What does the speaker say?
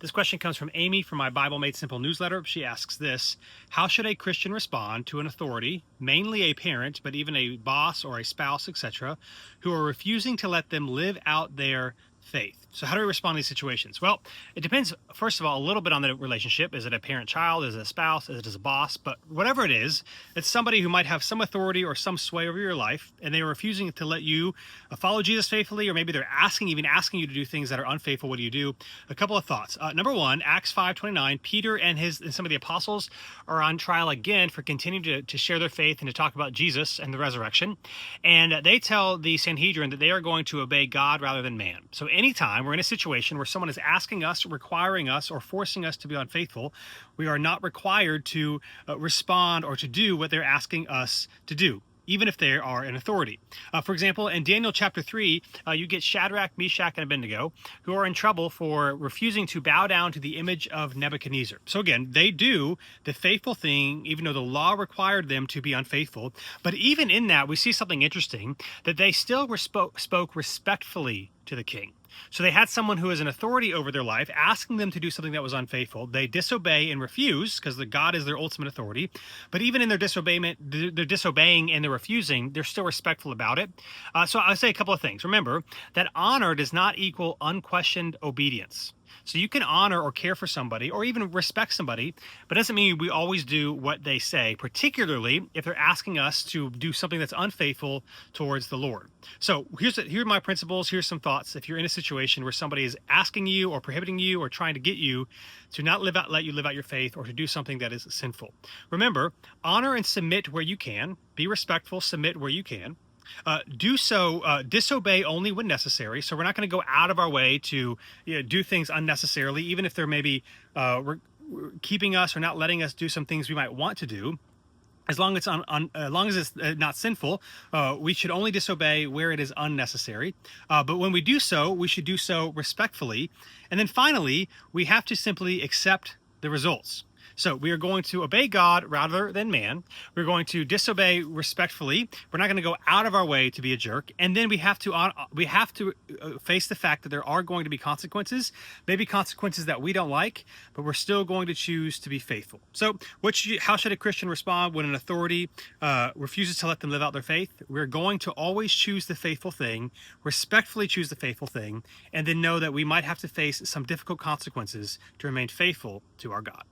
This question comes from Amy from my Bible Made Simple newsletter. She asks this: how should a Christian respond to an authority, mainly a parent, but even a boss or a spouse, etc., who are refusing to let them live out their faith? So how do we respond to these situations? Well, it depends, first of all, a little bit on the relationship. Is it a parent-child? Is it a spouse? Is it a boss? But whatever it is, it's somebody who might have some authority or some sway over your life, and they are refusing to let you follow Jesus faithfully, or maybe they're asking you to do things that are unfaithful. What do you do? A couple of thoughts. Number one, Acts 5:29, Peter and some of the apostles are on trial again for continuing to share their faith and to talk about Jesus and the resurrection. And they tell the Sanhedrin that they are going to obey God rather than man. So anytime we're in a situation where someone is asking us, requiring us, or forcing us to be unfaithful, we are not required to respond or to do what they're asking us to do, even if they are in authority. For example, in Daniel chapter 3, you get Shadrach, Meshach, and Abednego, who are in trouble for refusing to bow down to the image of Nebuchadnezzar. So again, they do the faithful thing, even though the law required them to be unfaithful. But even in that, we see something interesting, that they still spoke respectfully to the king. So they had someone who is an authority over their life asking them to do something that was unfaithful. They disobey and refuse because the God is their ultimate authority. But even in their disobeying and their refusing, they're still respectful about it. So I'll say a couple of things. Remember that honor does not equal unquestioned obedience. So you can honor or care for somebody or even respect somebody, but it doesn't mean we always do what they say, particularly if they're asking us to do something that's unfaithful towards the Lord. So here are my principles. Here's some thoughts. If you're in a situation where somebody is asking you or prohibiting you or trying to get you to not let you live out your faith or to do something that is sinful, remember, honor and submit where you can. Be respectful, submit where you can. Disobey only when necessary. So we're not going to go out of our way to do things unnecessarily, even if they're maybe keeping us or not letting us do some things we might want to do. As long as it's not sinful, we should only disobey where it is unnecessary. But when we do so, we should do so respectfully. And then finally, we have to simply accept the results. So we are going to obey God rather than man. We're going to disobey respectfully. We're not going to go out of our way to be a jerk. And then we have to face the fact that there are going to be consequences, maybe consequences that we don't like, but we're still going to choose to be faithful. So how should a Christian respond when an authority refuses to let them live out their faith? We're going to always choose the faithful thing, respectfully choose the faithful thing, and then know that we might have to face some difficult consequences to remain faithful to our God.